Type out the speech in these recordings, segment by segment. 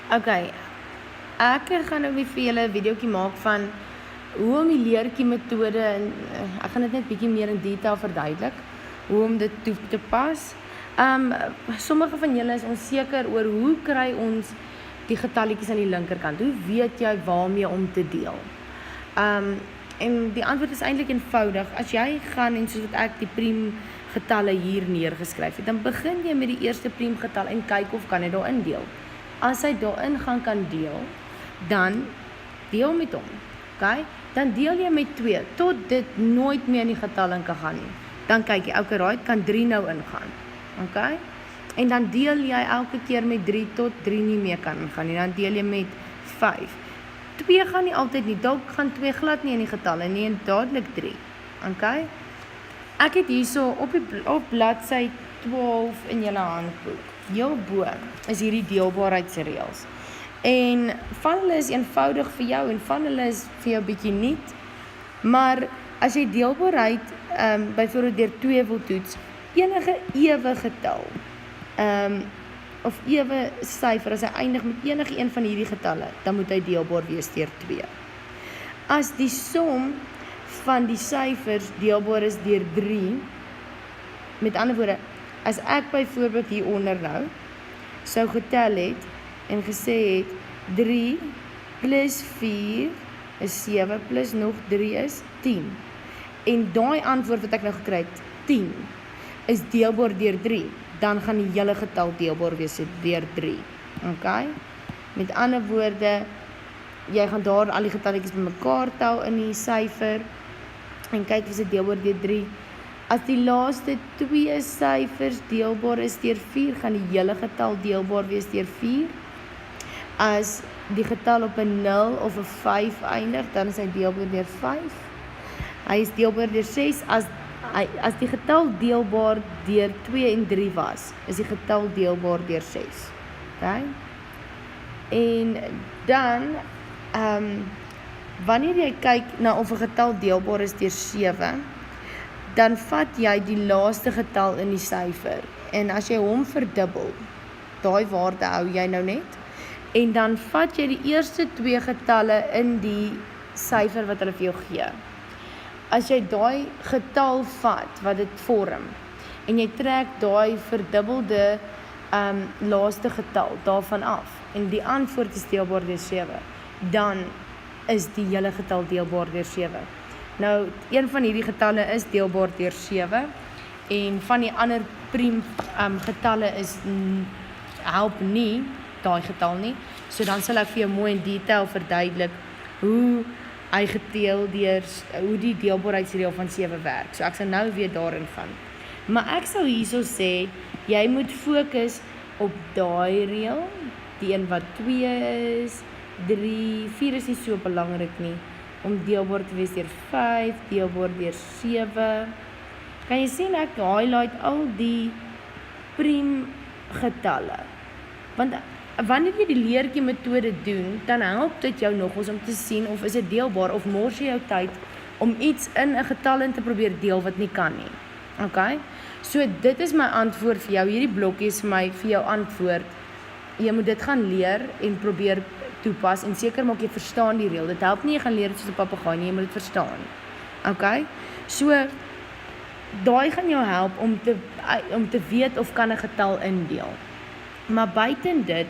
Okay, ek gaan nou weer vir julle 'n videoetjie maak van hoe om die leertjie metode en ek gaan dit net bietjie meer in detail verduidelik, hoe om dit toe te pas. Sommige van julle is onseker oor hoe kry ons die getalletjies aan die linkerkant? Hoe weet jy waarmee om te deel? En die antwoord is eintlik eenvoudig. As jy gaan en soos wat ek die priemgetalle hier neergeskryf het, dan begin jy met die eerste priemgetal en kyk of kan jy daarin deel. As hy daarin kan deel, dan deel met hom. Okay? Dan deel jy met 2 tot dit nooit meer in die getal in kan gaan nie. Dan kyk jy, okay, right, kan 3 nou ingaan. Okay? En dan deel jy elke keer met 3 tot 3 nie meer kan ingaan nie. Dan deel jy met 5. 2 gaan nie altyd nie, dalk gaan 2 glad nie in die getalle nie en dadelik 3. Okay? Ek het hierso op bladsy 12 in julle handboek. Heel bo is hierdie deelbaarheidsreëls. En van hulle is eenvoudig vir jou en van hulle is vir jou bietjie nuut. Maar as jy deelbaarheid byvoorbeeld deur 2 wil toets, enige ewe getal of ewe syfer, as hy eindig met enige een van hierdie getalle, dan moet hy deelbaar wees deur 2. As die som van die syfers deelbaar is deur 3, met ander woorde, as ek byvoorbeeld hieronder nou sou getel het en gesê het 3 plus 4 is 7 plus nog 3 is 10. En daai antwoord wat ek nou gekry het, 10, is deelbaar deur 3, dan gaan die hele getal deelbaar wees deur 3. Okay? Met ander woorde, jy gaan daar al die getalletjies bymekaar tel in die syfer en kyk of dit deelbaar deur 3. As die laaste 2 syfers deelbaar is deur 4, gaan die hele getal deelbaar wees deur 4. As die getal op 'n 0 of 'n 5 eindig, dan is hy deelbaar deur 5. Hy is deelbaar deur 6. As die getal deelbaar deur 2 en 3 was, is die getal deelbaar deur 6. Okay? En dan, wanneer jy kyk na of 'n getal deelbaar is deur 7, dan vat jy die laaste getal in die syfer. En as jy hom verdubbel, daai waarde hou jy nou net, en dan vat jy die eerste 2 getalle in die syfer wat hulle vir jou gee. As jy daai getal vat wat dit vorm, en jy trek daai verdubbelde laaste getal daarvan af, en die antwoord is deelbaar deur 7, dan is die hele getal deelbaar deur 7. Nou, een van hierdie getalle is deelbaar deur 7, en van die ander priem getalle is help nie daai getal nie. So dan sal ek vir jou mooi in detail verduidelik hoe hy gedeel deur hoe die deelbaarheidsreël van 7 werk. So ek sal nou weer daarin gaan. Maar ek sou hierso sê, jy moet fokus op daai reël, die een wat 2 is, 3, 4 is nie so belangrik nie, om deelbaar te wees deur 5, deelbaar deur 7. Kan jy sien ek highlight al die priem getalle? Want wanneer jy die leertjie metode doen, dan help dit jou nogals om te sien of is dit deelbaar of mors jy jou tyd om iets in 'n getal in te probeer deel wat nie kan nie. Okay? So dit is my antwoord vir jou. Hierdie blokkie is vir jou antwoord. Jy moet dit gaan leer en probeer toepas en seker maak jy verstaan die reël. Dit help nie jy gaan leer soos 'n papegaai nie, jy moet dit verstaan. Okay? So daai gaan jou help om te weet of kan 'n getal indeel. Maar buiten dit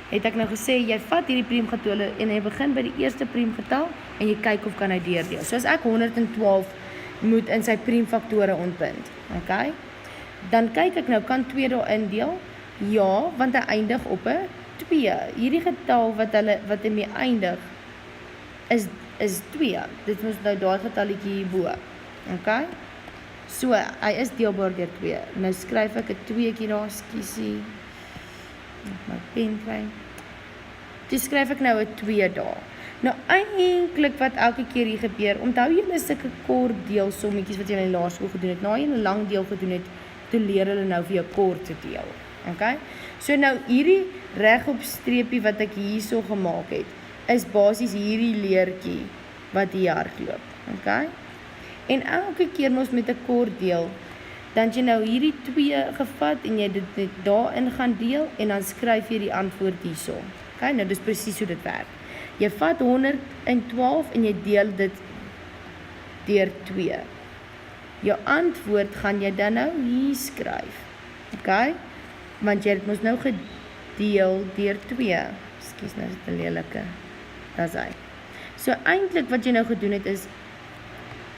het ek nou gesê, jy vat hierdie priemgetalle en jy begin by die eerste priemgetal en jy kyk of kan hy deurdeel. So as ek 112 moet in sy priemfaktore ontbind, okay? Dan kyk ek nou, kan 2 daarin deel? Ja, want hy eindig op 'n 2. Hierdie getal wat in mee eindig is 2. Dit moet nou daai getalletjie hierbo. Okay? So hy is deelbaar deur 2. Nou skryf ek 'n 2tjie daar, skiesie. My pen kry. Toe skryf ek nou 'n 2 daar. Nou eintlik wat elke keer hier gebeur, onthou julle sulke kort deelsommetjies wat jy in die laerskool gedoen het. Nou jy 'n lang deel gedoen het, toe leer hulle nou vir jou kort te deel. Okay? So nou hierdie regop streepie wat ek hierso gemaak het, is basies hierdie leertjie wat hier hardloop. Okay? En elke keer mos met 'n kort deel, dan jy nou hierdie 2 gevat en jy dit daarin gaan deel en dan skryf jy die antwoord hierso. Okay, nou dis presies hoe dit werk. Jy vat 112 en jy deel dit deur 2. Jou antwoord gaan jy dan nou hier skryf. Okay? Want jy het mos nou gedeel deur 2. Ekskuus, nou is dit 'n lelike. Dis hy. So eintlik wat jy nou gedoen het is,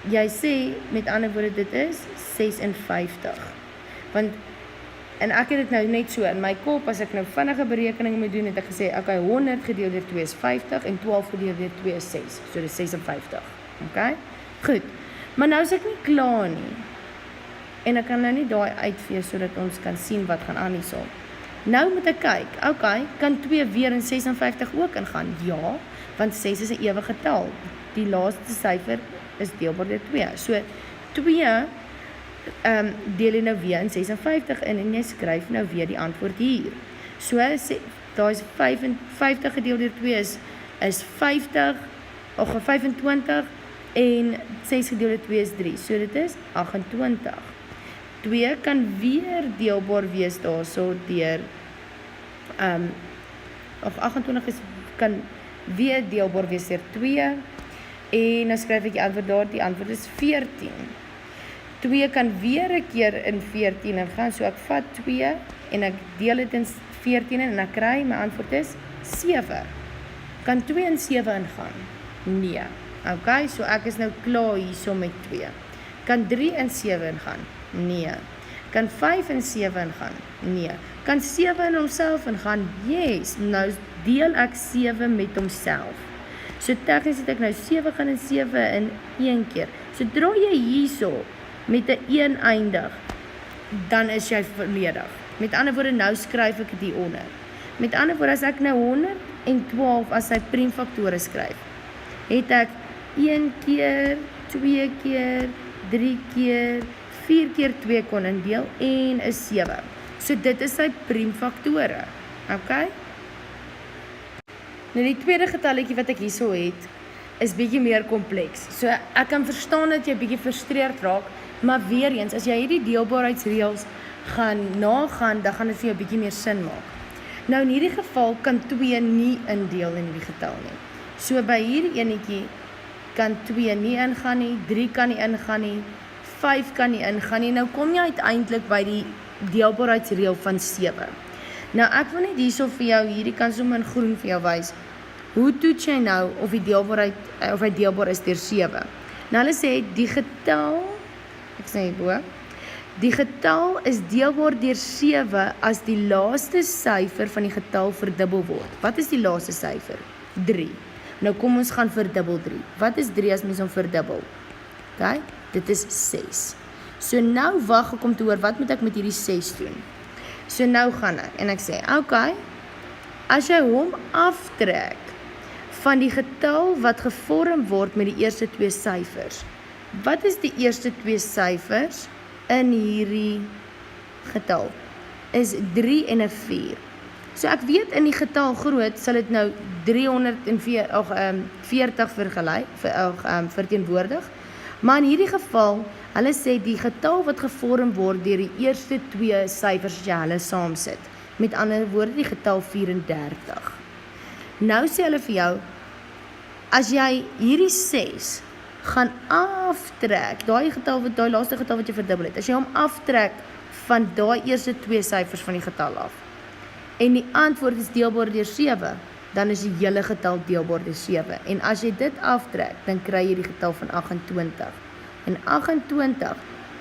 jy sê met ander woorde dit is 56. Want en ek het dit nou net so in my kop, as ek nou vinnige berekening moet doen, het ek gesê, okay, 100 gedeel deur 2 is 50 en 12 gedeel deur 2 is 6. So dis 56. Okay? Goed. Maar nou is ek nie klaar nie. En ek kan nou nie daai uitvee sodat ons kan sien wat gaan aan hierso. Nou moet ek kyk, okay, kan 2 weer in 56 ook ingaan? Ja, want 6 is 'n ewige getal. Die laaste syfer is deelbaar deur 2. So 2 deel jy nou weer in 56 in en jy skryf nou weer die antwoord hier. So daar is 55 gedeel deur 2 is 50 of 25 en 6 gedeel deur 2 is 3. So dit is 28. 2 kan weer deelbaar wees daarso deur 28 kan weer deelbaar wees deur 2 en dan skryf ek die antwoord daar, die antwoord is 14. 2 kan weer 'n keer in 14 ingaan, so ek vat 2 en ek deel dit in 14 en ek kry, my antwoord is 7. Kan 2 in 7 ingaan? Nee. Okay, so ek is nou klaar hierso met 2. Kan 3 in 7 ingaan? Nee. Kan 5 in 7 ingaan? Nee. Kan 7 in homself ingaan? Yes. Nou deel ek 7 met homself. So tegnies het ek nou 7 gaan in 7 in 1 keer. Sodra jy hierso met 'n 1 eindig, dan is jy volledig. Met ander woorde, nou skryf ek dit onder. Met ander woorde, as ek nou 112 as sy priemfaktore skryf, het ek 1 keer, 2 keer, 3 keer, 4 keer 2 kon indeel en is 7. So dit is sy priemfaktore. Okay? Nou die tweede getalletjie wat ek hierso het, is bietjie meer kompleks. So ek kan verstaan dat jy bietjie frustreerd raak, maar weer eens, as jy hierdie deelbaarheidsreëls gaan nagaan, dan gaan dit vir jou bietjie meer sin maak. Nou in hierdie geval kan 2 nie indeel in hierdie getal nie. So by hierdie enetjie kan 2 nie ingaan nie, 3 kan nie ingaan nie, 5 kan nie ingaan nie. Nou kom jy uiteindelik by die deelbaarheidsreël van 7. Nou ek wil net hierso vir jou, hierdie kan sommer in groen vir jou wys. Hoe toets jy nou of hy deelbaar is deur 7? Nou hulle sê die getal, ek sê hierbo, die getal is deelbaar deur 7 as die laaste syfer van die getal verdubbel word. Wat is die laaste syfer? 3. Nou kom ons gaan verdubbel 3. Wat is 3 as mens hom verdubbel? Okay? Dit is 6. So nou wag ek om te hoor, wat moet ek met hierdie 6 doen? So nou gaan ek en ek sê, okay, as jy hom aftrek van die getal wat gevorm word met die eerste 2 syfers. Wat is die eerste 2 syfers in hierdie getal? Is 3 en 'n 4. So ek weet in die getal groot sal dit nou 340 verteenwoordig. Maar in hierdie geval, hulle sê die getal wat gevorm word deur die eerste 2 syfers as jy hulle saamsit. Met ander woorde die getal 34. Nou sê hulle vir jou, as jy hierdie 6 gaan aftrek, daai laaste getal wat jy verdubbel het, as jy hom aftrek van daai eerste 2 syfers van die getal af, en die antwoord is deelbaar deur 7, dan is die hele getal deelbaar deur 7. En as jy dit aftrek, dan kry jy die getal van 28. En 28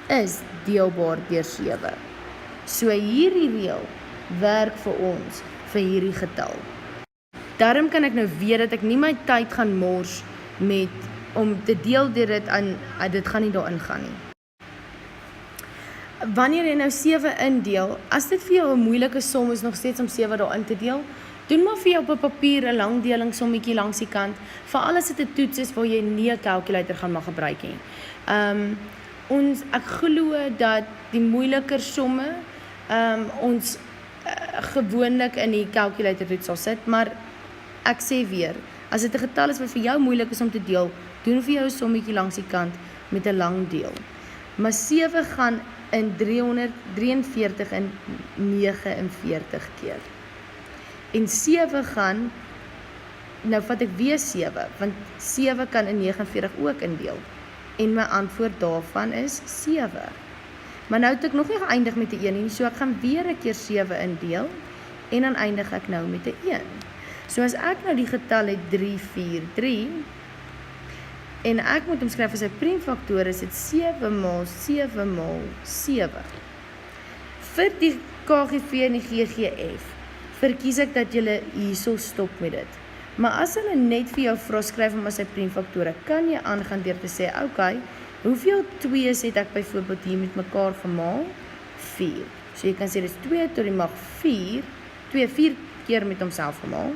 is deelbaar deur 7. So hierdie reël werk vir ons vir hierdie getal. Daarom kan ek nou weet dat ek nie my tyd gaan mors om te deel deur dit aan, dit gaan nie daarin gaan nie. Wanneer jy nou 7 indeel, as dit vir jou 'n moeilike som is nog steeds om 7 daarin te deel, doen maar vir jou op 'n papier 'n lang delingsommetjie langs die kant, veral as dit 'n toets is waar jy nie 'n kalkulator gaan mag gebruik nie. Ek glo dat die moeiliker somme ons gewoonlik in die kalkulator toets sal sit, maar ek sê weer, as dit 'n getal is wat vir jou moeilik is om te deel, doen vir jou 'n sommetjie langs die kant met 'n lang deel. Maar 7 gaan in 343 en 49 keer. En 7 gaan, nou vat ek weer 7, want 7 kan in 49 ook indeel. En my antwoord daarvan is 7. Maar nou het ek nog nie geëindig met 'n 1 nie, so ek gaan weer 'n keer 7 indeel, en dan eindig ek nou met 'n 1. So as ek nou die getal het 3, 4, 3, en ek moet hom skryf as 'n priemfaktor, is dit 7 maal 7 maal 7. Vir die KGV en die GGF, verkies ek dat julle hierso stop met dit. Maar as hulle net vir jou vra, skryf hom as 'n priemfaktore, kan jy aangaan deur te sê, okay, hoeveel 2's het ek byvoorbeeld hier met mekaar gemaal? 4. So jy kan sê, dis 2 tot die mag 4, 2 4 keer met homself gemaal,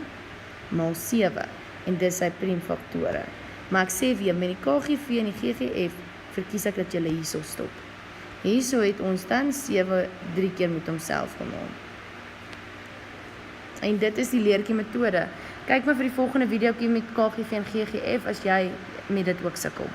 maal 7, en dis sy priemfaktore. Maar ek sê weer, met die KGV en die GGF, verkies ek dat julle hierso stop. Hierso het ons dan 7 3 keer met homself gemaal. En dit is die leertjie metode. Kyk maar vir die volgende videoetjie met KGV en GGF as jy met dit ook sukkel.